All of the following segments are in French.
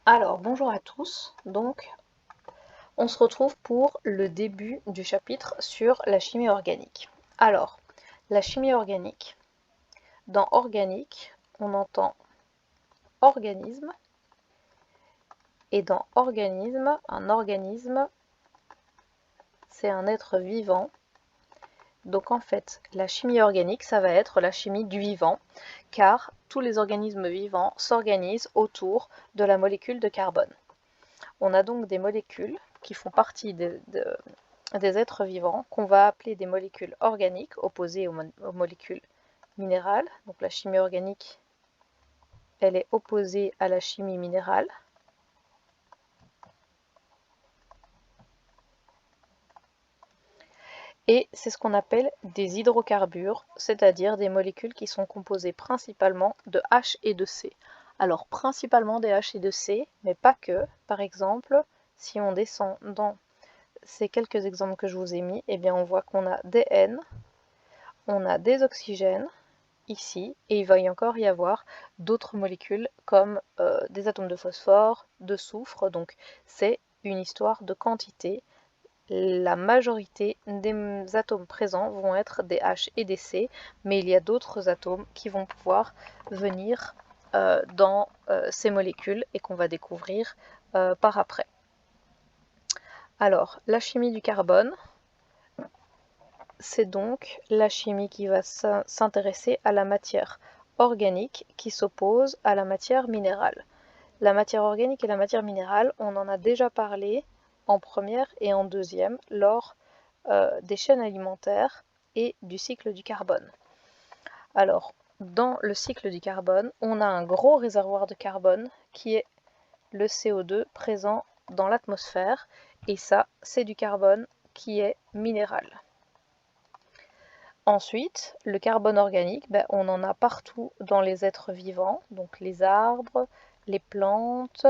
Alors, bonjour à tous. Donc, on se retrouve pour le début du chapitre sur la chimie organique. Alors, la chimie organique. Dans organique, on entend organisme. Et dans organisme, un organisme, c'est un être vivant. Donc en fait, la chimie organique, ça va être la chimie du vivant, car tous les organismes vivants s'organisent autour de la molécule de carbone. On a donc des molécules qui font partie des êtres vivants qu'on va appeler des molécules organiques opposées aux molécules minérales. Donc la chimie organique, elle est opposée à la chimie minérale. Et c'est ce qu'on appelle des hydrocarbures, c'est-à-dire des molécules qui sont composées principalement de H et de C. Alors principalement des H et de C, mais pas que. Par exemple, si on descend dans ces quelques exemples que je vous ai mis, eh bien on voit qu'on a des N, on a des oxygènes ici, et il va y encore y avoir d'autres molécules comme des atomes de phosphore, de soufre, donc c'est une histoire de quantité. La majorité des atomes présents vont être des H et des C, mais il y a d'autres atomes qui vont pouvoir venir dans ces molécules et qu'on va découvrir par après. Alors, la chimie du carbone, c'est donc la chimie qui va s'intéresser à la matière organique qui s'oppose à la matière minérale. La matière organique et la matière minérale, on en a déjà parlé en première et en deuxième lors des chaînes alimentaires et du cycle du carbone. Alors, dans le cycle du carbone, on a un gros réservoir de carbone qui est le CO2 présent dans l'atmosphère, et ça, c'est du carbone qui est minéral. Ensuite, le carbone organique, on en a partout dans les êtres vivants, donc les arbres, les plantes,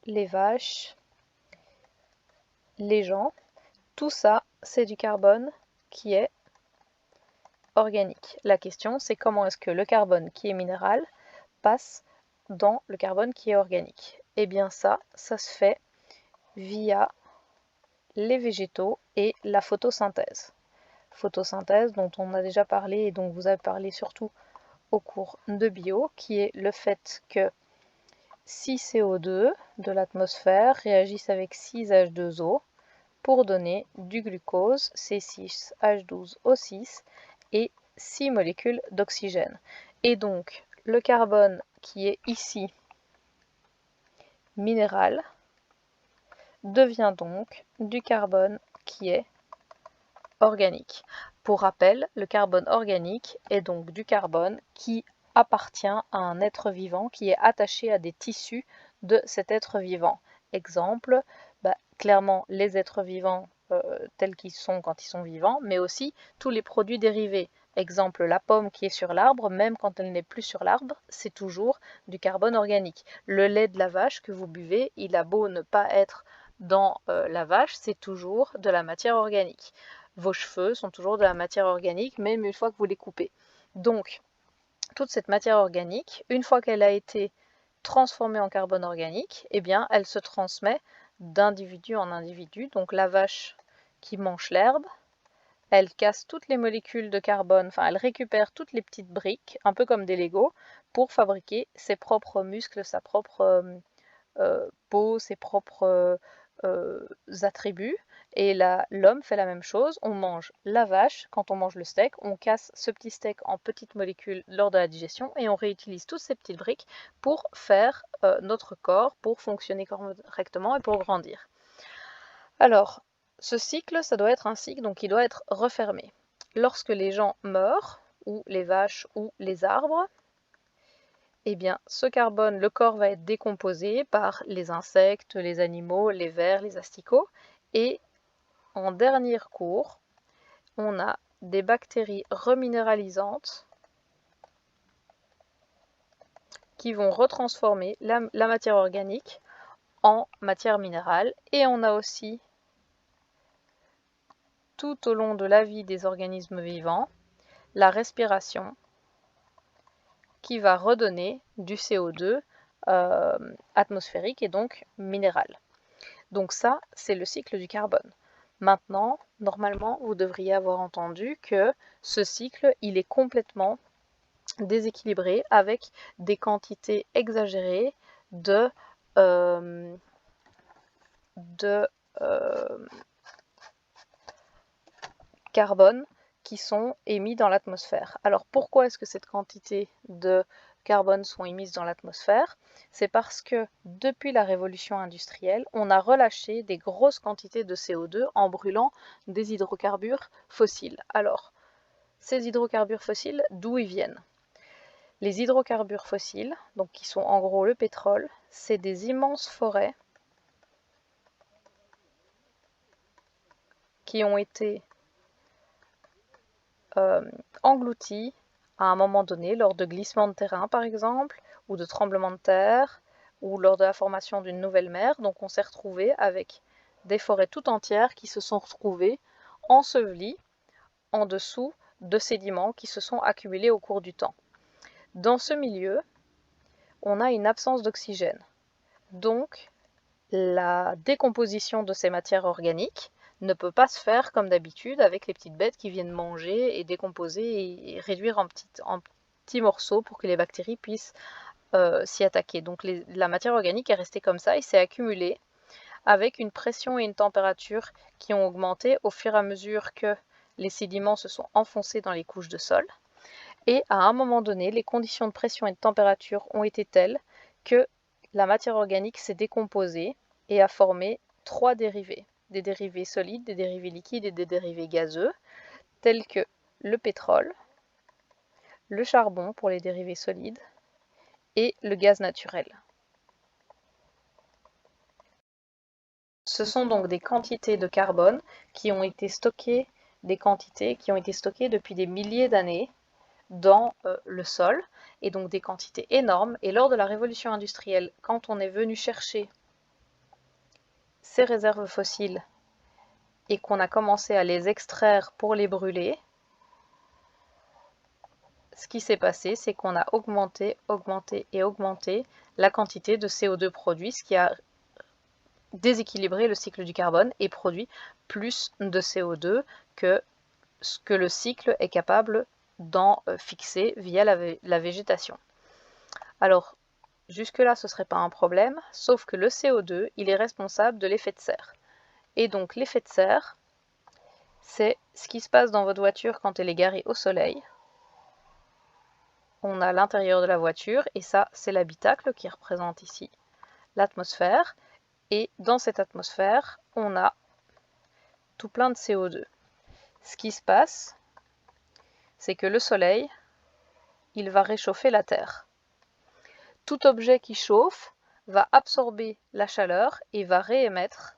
les vaches, les gens. Tout ça, c'est du carbone qui est organique. La question, c'est comment est-ce que le carbone qui est minéral passe dans le carbone qui est organique. Eh bien ça se fait via les végétaux et la photosynthèse. Photosynthèse dont on a déjà parlé et dont vous avez parlé surtout au cours de bio, qui est le fait que 6 CO2 de l'atmosphère réagissent avec 6 H2O pour donner du glucose, C6H12O6, et 6 molécules d'oxygène. Et donc, le carbone qui est ici minéral devient donc du carbone qui est organique. Pour rappel, le carbone organique est donc du carbone qui appartient à un être vivant, qui est attaché à des tissus de cet être vivant. Exemple, clairement les êtres vivants tels qu'ils sont quand ils sont vivants, mais aussi tous les produits dérivés. Exemple, la pomme qui est sur l'arbre, même quand elle n'est plus sur l'arbre, c'est toujours du carbone organique. Le lait de la vache que vous buvez, il a beau ne pas être dans la vache, c'est toujours de la matière organique. Vos cheveux sont toujours de la matière organique, même une fois que vous les coupez. Donc, toute cette matière organique, une fois qu'elle a été transformée en carbone organique, eh bien, elle se transmet d'individu en individu. Donc, la vache qui mange l'herbe, elle casse toutes les molécules de carbone, enfin, elle récupère toutes les petites briques, un peu comme des Legos, pour fabriquer ses propres muscles, sa propre peau, ses propres attributs. Et là, l'homme fait la même chose. On mange la vache. Quand on mange le steak, on casse ce petit steak en petites molécules lors de la digestion et on réutilise toutes ces petites briques pour faire notre corps, pour fonctionner correctement et pour grandir. Alors, ce cycle, ça doit être un cycle, donc il doit être refermé. Lorsque les gens meurent, ou les vaches, ou les arbres, eh bien, ce carbone, le corps va être décomposé par les insectes, les animaux, les vers, les asticots. Et en dernier cours, on a des bactéries reminéralisantes qui vont retransformer la matière organique en matière minérale. Et on a aussi, tout au long de la vie des organismes vivants, la respiration qui va redonner du CO2 atmosphérique et donc minéral. Donc ça, c'est le cycle du carbone. Maintenant, normalement, vous devriez avoir entendu que ce cycle, il est complètement déséquilibré avec des quantités exagérées de carbone qui sont émis dans l'atmosphère. Alors pourquoi est-ce que cette quantité de carbone sont émises dans l'atmosphère? C'est parce que depuis la révolution industrielle, on a relâché des grosses quantités de CO2 en brûlant des hydrocarbures fossiles. Alors, ces hydrocarbures fossiles, d'où ils viennent? Les hydrocarbures fossiles, donc qui sont en gros le pétrole, c'est des immenses forêts qui ont été engloutis à un moment donné lors de glissements de terrain par exemple, ou de tremblements de terre, ou lors de la formation d'une nouvelle mer. Donc on s'est retrouvé avec des forêts tout entières qui se sont retrouvées ensevelies en dessous de sédiments qui se sont accumulés au cours du temps. Dans ce milieu, on a une absence d'oxygène. Donc la décomposition de ces matières organiques ne peut pas se faire comme d'habitude avec les petites bêtes qui viennent manger et décomposer et réduire en petits morceaux pour que les bactéries puissent s'y attaquer. Donc la matière organique est restée comme ça et s'est accumulée avec une pression et une température qui ont augmenté au fur et à mesure que les sédiments se sont enfoncés dans les couches de sol. Et à un moment donné, les conditions de pression et de température ont été telles que la matière organique s'est décomposée et a formé 3 dérivés. Des dérivés solides, des dérivés liquides et des dérivés gazeux, tels que le pétrole, le charbon pour les dérivés solides et le gaz naturel. Ce sont donc des quantités de carbone qui ont été stockées, depuis des milliers d'années dans le sol, et donc des quantités énormes. Et lors de la révolution industrielle, quand on est venu chercher ces réserves fossiles et qu'on a commencé à les extraire pour les brûler, ce qui s'est passé, c'est qu'on a augmenté la quantité de CO2 produit, ce qui a déséquilibré le cycle du carbone et produit plus de CO2 que ce que le cycle est capable d'en fixer via la végétation. Alors, jusque-là, ce ne serait pas un problème, sauf que le CO2, il est responsable de l'effet de serre. Et donc, l'effet de serre, c'est ce qui se passe dans votre voiture quand elle est garée au soleil. On a l'intérieur de la voiture, et ça, c'est l'habitacle qui représente ici l'atmosphère. Et dans cette atmosphère, on a tout plein de CO2. Ce qui se passe, c'est que le soleil, il va réchauffer la Terre. Tout objet qui chauffe va absorber la chaleur et va réémettre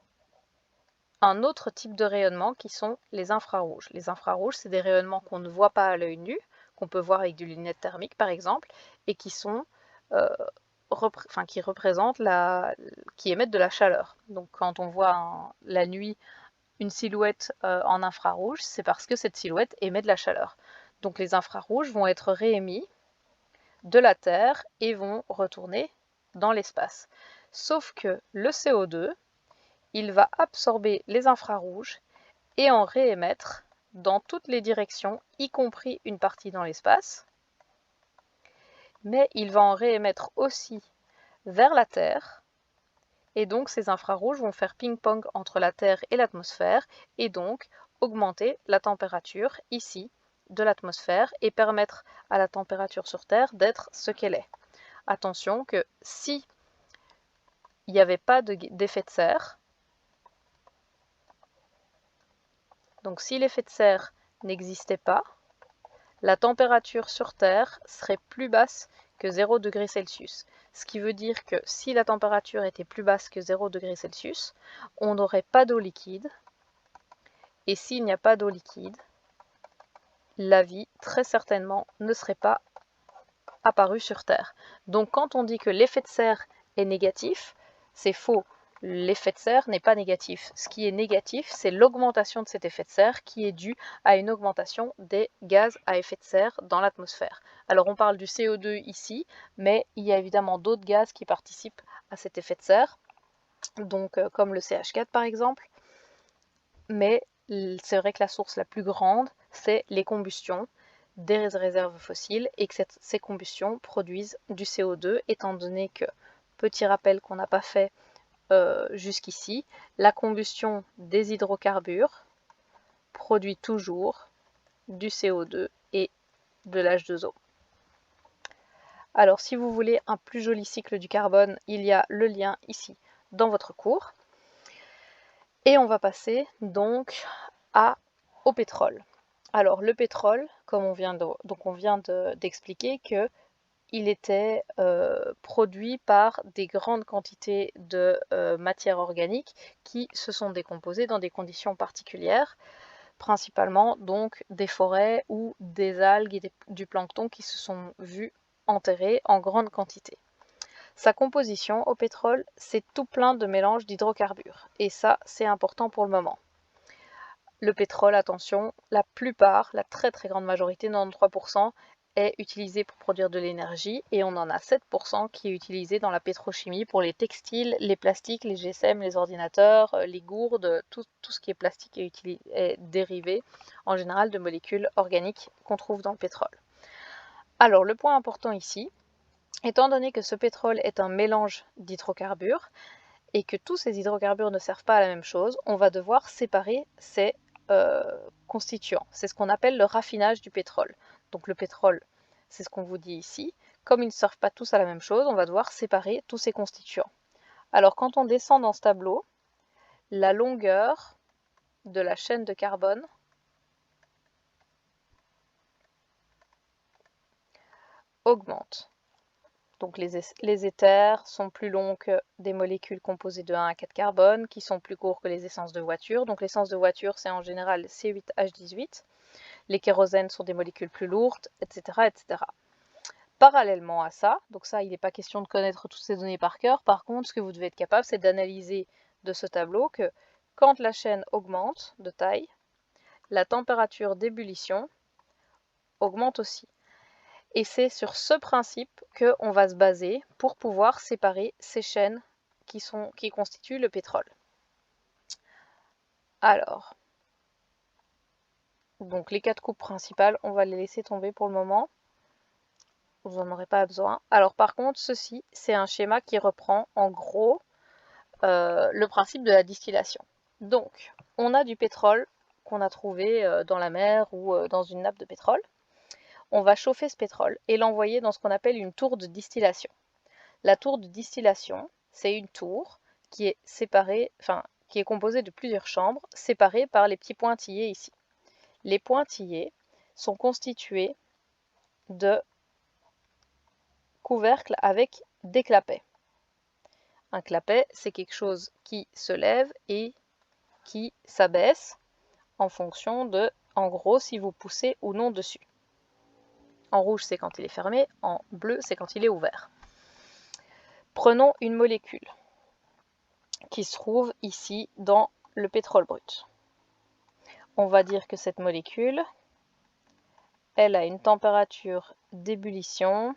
un autre type de rayonnement qui sont les infrarouges. Les infrarouges, c'est des rayonnements qu'on ne voit pas à l'œil nu, qu'on peut voir avec des lunettes thermiques par exemple, et qui sont qui émettent de la chaleur. Donc quand on voit la nuit une silhouette en infrarouge, c'est parce que cette silhouette émet de la chaleur. Donc les infrarouges vont être réémis de la Terre et vont retourner dans l'espace. Sauf que le CO2, il va absorber les infrarouges et en réémettre dans toutes les directions, y compris une partie dans l'espace. Mais il va en réémettre aussi vers la Terre. Et donc ces infrarouges vont faire ping-pong entre la Terre et l'atmosphère et donc augmenter la température ici de l'atmosphère et permettre à la température sur Terre d'être ce qu'elle est. Attention que si il n'y avait pas d'effet de serre, donc si l'effet de serre n'existait pas, la température sur Terre serait plus basse que 0 degré Celsius. Ce qui veut dire que si la température était plus basse que 0 degré Celsius, on n'aurait pas d'eau liquide. Et s'il n'y a pas d'eau liquide, la vie, très certainement, ne serait pas apparue sur Terre. Donc quand on dit que l'effet de serre est négatif, c'est faux. l'effet de serre n'est pas négatif. Ce qui est négatif, c'est l'augmentation de cet effet de serre qui est due à une augmentation des gaz à effet de serre dans l'atmosphère. Alors on parle du CO2 ici, mais il y a évidemment d'autres gaz qui participent à cet effet de serre, donc comme le CH4 par exemple. Mais c'est vrai que la source la plus grande, c'est les combustions des réserves fossiles et que ces combustions produisent du CO2, étant donné que, petit rappel qu'on n'a pas fait jusqu'ici, la combustion des hydrocarbures produit toujours du CO2 et de l'H2O. Alors si vous voulez un plus joli cycle du carbone, il y a le lien ici dans votre cours. Et on va passer donc au pétrole. Alors le pétrole, comme on vient d'expliquer que il était produit par des grandes quantités de matières organiques qui se sont décomposées dans des conditions particulières, principalement donc des forêts ou des algues et du plancton qui se sont vus enterrés en grande quantité. Sa composition au pétrole, c'est tout plein de mélanges d'hydrocarbures. Et ça, c'est important pour le moment. Le pétrole, attention, la plupart, la très très grande majorité, 93%, est utilisé pour produire de l'énergie et on en a 7% qui est utilisé dans la pétrochimie pour les textiles, les plastiques, les GSM, les ordinateurs, les gourdes, tout ce qui est plastique est dérivé en général de molécules organiques qu'on trouve dans le pétrole. Alors le point important ici, étant donné que ce pétrole est un mélange d'hydrocarbures et que tous ces hydrocarbures ne servent pas à la même chose, on va devoir séparer ces constituants. C'est ce qu'on appelle le raffinage du pétrole. Donc le pétrole, c'est ce qu'on vous dit ici. Comme ils ne servent pas tous à la même chose, on va devoir séparer tous ces constituants. Alors quand on descend dans ce tableau, la longueur de la chaîne de carbone augmente. Donc les éthers sont plus longs que des molécules composées de 1 à 4 carbone, qui sont plus courts que les essences de voiture. Donc l'essence de voiture, c'est en général C8H18. Les kérosènes sont des molécules plus lourdes, etc., etc. Parallèlement à ça, donc ça, il n'est pas question de connaître toutes ces données par cœur. Par contre, ce que vous devez être capable, c'est d'analyser de ce tableau que quand la chaîne augmente de taille, la température d'ébullition augmente aussi. Et c'est sur ce principe qu'on va se baser pour pouvoir séparer ces chaînes qui constituent le pétrole. Alors, donc les 4 coupes principales, on va les laisser tomber pour le moment. Vous n'en aurez pas besoin. Alors par contre, ceci, c'est un schéma qui reprend en gros le principe de la distillation. Donc, on a du pétrole qu'on a trouvé dans la mer ou dans une nappe de pétrole. On va chauffer ce pétrole et l'envoyer dans ce qu'on appelle une tour de distillation. La tour de distillation, c'est une tour qui est séparée, qui est composée de plusieurs chambres, séparées par les petits pointillés ici. Les pointillés sont constitués de couvercles avec des clapets. Un clapet, c'est quelque chose qui se lève et qui s'abaisse en fonction de, en gros, si vous poussez ou non dessus. En rouge, c'est quand il est fermé, en bleu, c'est quand il est ouvert. Prenons une molécule qui se trouve ici dans le pétrole brut. On va dire que cette molécule, elle a une température d'ébullition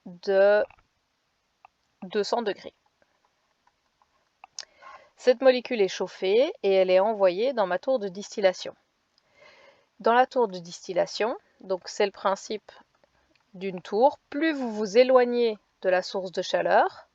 de 200 degrés. Cette molécule est chauffée et elle est envoyée dans ma tour de distillation. Dans la tour de distillation, donc c'est le principe d'une tour, plus vous vous éloignez de la source de chaleur,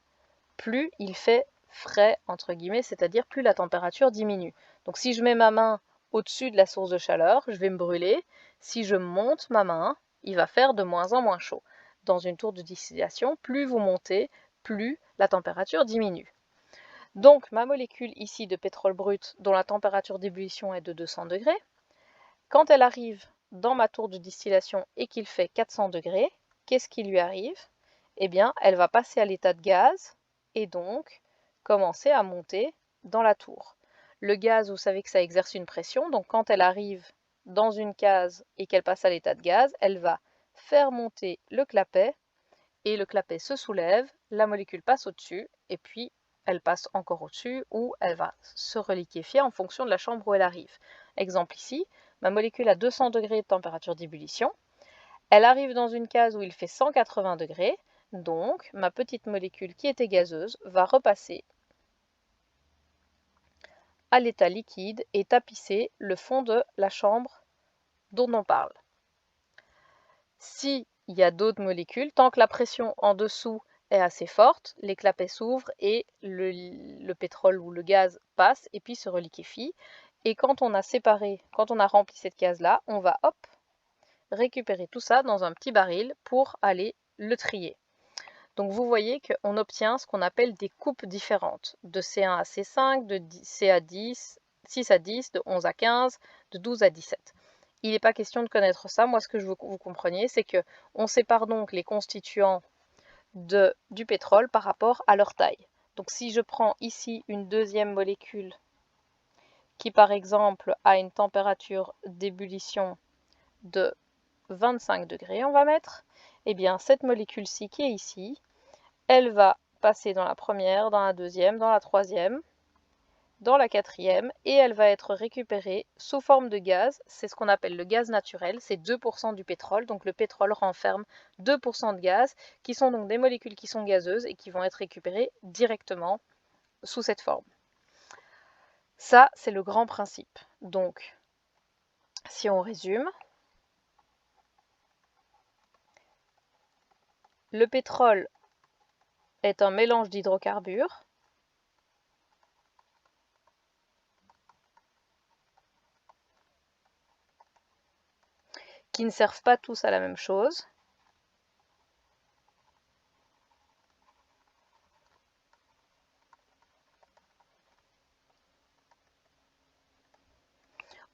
plus il fait frais, entre guillemets, c'est-à-dire plus la température diminue. Donc si je mets ma main au-dessus de la source de chaleur, je vais me brûler. Si je monte ma main, il va faire de moins en moins chaud. Dans une tour de distillation, plus vous montez, plus la température diminue. Donc ma molécule ici de pétrole brut, dont la température d'ébullition est de 200 degrés, quand elle arrive dans ma tour de distillation et qu'il fait 400 degrés, qu'est-ce qui lui arrive? Eh bien, elle va passer à l'état de gaz et donc commencer à monter dans la tour. Le gaz, vous savez que ça exerce une pression, donc quand elle arrive dans une case et qu'elle passe à l'état de gaz, elle va faire monter le clapet et le clapet se soulève, la molécule passe au-dessus et puis elle passe encore au-dessus ou elle va se reliquéfier en fonction de la chambre où elle arrive. Exemple ici, ma molécule a 200 degrés de température d'ébullition. Elle arrive dans une case où il fait 180 degrés, donc ma petite molécule qui était gazeuse va repasser à l'état liquide et tapisser le fond de la chambre dont on parle. S'il y a d'autres molécules, tant que la pression en dessous est assez forte, les clapets s'ouvrent et le pétrole ou le gaz passe et puis se reliquéfie. Et quand on a rempli cette case-là, on va récupérer tout ça dans un petit baril pour aller le trier. Donc vous voyez qu'on obtient ce qu'on appelle des coupes différentes, de C1 à C5, de C à 10, 6 à 10, de 11 à 15, de 12 à 17. Il n'est pas question de connaître ça. Moi, ce que je veux que vous compreniez, c'est qu'on sépare donc les constituants du pétrole par rapport à leur taille. Donc si je prends ici une deuxième molécule qui, par exemple, a une température d'ébullition de 25 degrés, on va mettre, eh bien cette molécule-ci qui est ici, elle va passer dans la première, dans la deuxième, dans la troisième, dans la quatrième, et elle va être récupérée sous forme de gaz. C'est ce qu'on appelle le gaz naturel, c'est 2% du pétrole, donc le pétrole renferme 2% de gaz, qui sont donc des molécules qui sont gazeuses et qui vont être récupérées directement sous cette forme. Ça, c'est le grand principe. Donc, si on résume, le pétrole est un mélange d'hydrocarbures qui ne servent pas tous à la même chose.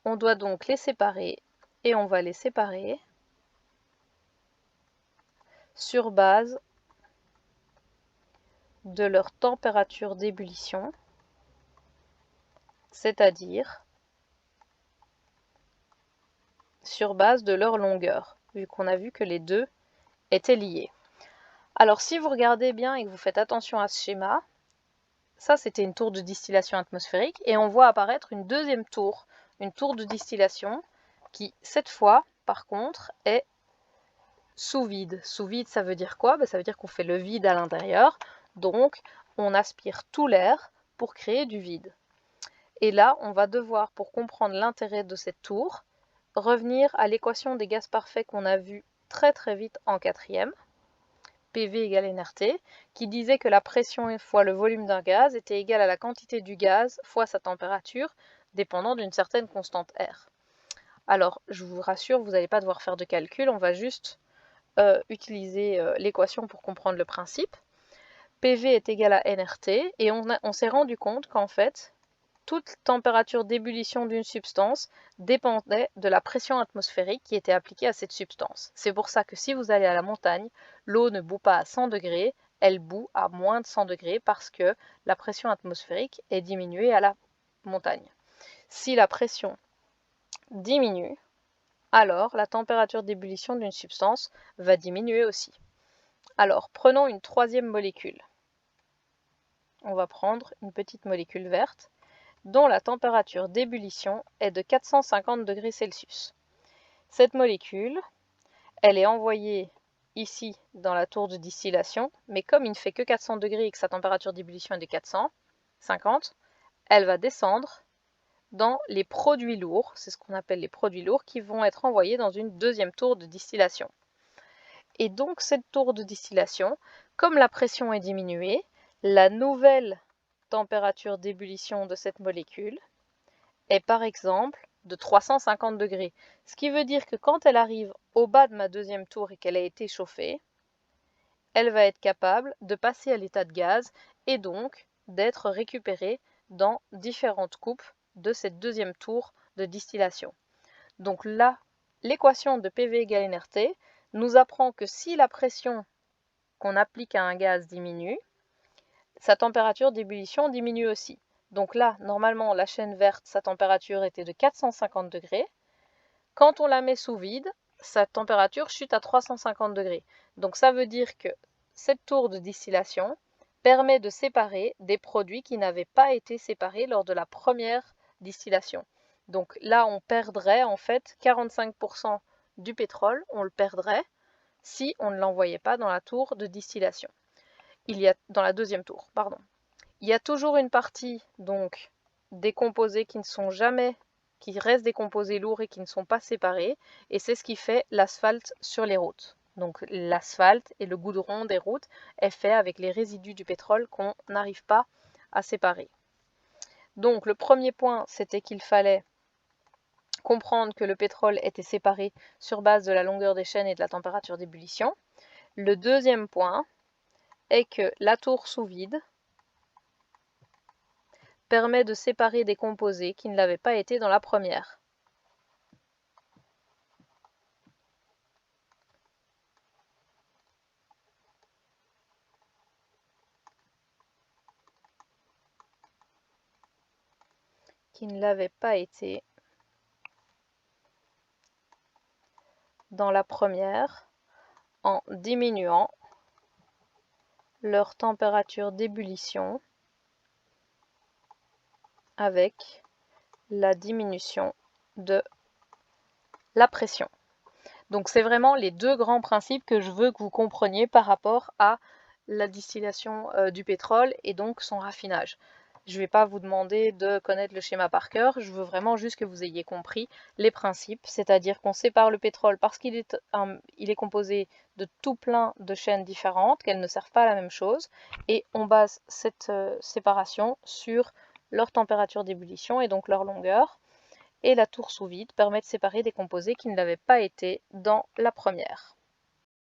On doit donc les séparer et on va les séparer sur base de leur température d'ébullition, c'est-à-dire sur base de leur longueur, vu qu'on a vu que les deux étaient liés. Alors si vous regardez bien et que vous faites attention à ce schéma, ça c'était une tour de distillation atmosphérique et on voit apparaître une deuxième tour, une tour de distillation qui cette fois par contre est sous vide. Sous vide ça veut dire quoi? Ça veut dire qu'on fait le vide à l'intérieur, donc on aspire tout l'air pour créer du vide. Et là on va devoir, pour comprendre l'intérêt de cette tour, revenir à l'équation des gaz parfaits qu'on a vue très vite en quatrième, PV égale nRT, qui disait que la pression fois le volume d'un gaz était égale à la quantité du gaz fois sa température, dépendant d'une certaine constante R. Alors, je vous rassure, vous n'allez pas devoir faire de calcul, on va juste utiliser l'équation pour comprendre le principe. PV est égal à nRT, et on s'est rendu compte qu'en fait, toute température d'ébullition d'une substance dépendait de la pression atmosphérique qui était appliquée à cette substance. C'est pour ça que si vous allez à la montagne, l'eau ne bout pas à 100 degrés, elle bout à moins de 100 degrés parce que la pression atmosphérique est diminuée à la montagne. Si la pression diminue, alors la température d'ébullition d'une substance va diminuer aussi. Alors, prenons une troisième molécule. On va prendre une petite molécule verte dont la température d'ébullition est de 450 degrés Celsius. Cette molécule, elle est envoyée ici dans la tour de distillation, mais comme il ne fait que 400 degrés et que sa température d'ébullition est de 450, elle va descendre dans les produits lourds, c'est ce qu'on appelle les produits lourds, qui vont être envoyés dans une deuxième tour de distillation. Et donc cette tour de distillation, comme la pression est diminuée, la nouvelle température d'ébullition de cette molécule est par exemple de 350 degrés. Ce qui veut dire que quand elle arrive au bas de ma deuxième tour et qu'elle a été chauffée, elle va être capable de passer à l'état de gaz et donc d'être récupérée dans différentes coupes de cette deuxième tour de distillation. Donc là, l'équation de PV égale nRT nous apprend que si la pression qu'on applique à un gaz diminue, sa température d'ébullition diminue aussi. Donc là, normalement, la chaîne verte, sa température était de 450 degrés. Quand on la met sous vide, sa température chute à 350 degrés. Donc ça veut dire que cette tour de distillation permet de séparer des produits qui n'avaient pas été séparés lors de la première distillation. Donc là, on perdrait en fait 45% du pétrole, on le perdrait si on ne l'envoyait pas dans la tour de distillation. Dans la deuxième tour, pardon. Il y a toujours une partie donc des composés qui restent des composés lourds et qui ne sont pas séparés, et c'est ce qui fait l'asphalte sur les routes. Donc l'asphalte et le goudron des routes est fait avec les résidus du pétrole qu'on n'arrive pas à séparer. Donc le premier point, c'était qu'il fallait comprendre que le pétrole était séparé sur base de la longueur des chaînes et de la température d'ébullition. Le deuxième point est que la tour sous vide permet de séparer des composés qui ne l'avaient pas été dans la première. Qui ne l'avaient pas été dans la première en diminuant leur température d'ébullition avec la diminution de la pression. Donc c'est vraiment les deux grands principes que je veux que vous compreniez par rapport à la distillation du pétrole et donc son raffinage. Je ne vais pas vous demander de connaître le schéma par cœur, je veux vraiment juste que vous ayez compris les principes, c'est-à-dire qu'on sépare le pétrole parce qu'il est composé de tout plein de chaînes différentes, qu'elles ne servent pas à la même chose, et on base cette séparation sur leur température d'ébullition et donc leur longueur. Et la tour sous vide permet de séparer des composés qui ne l'avaient pas été dans la première.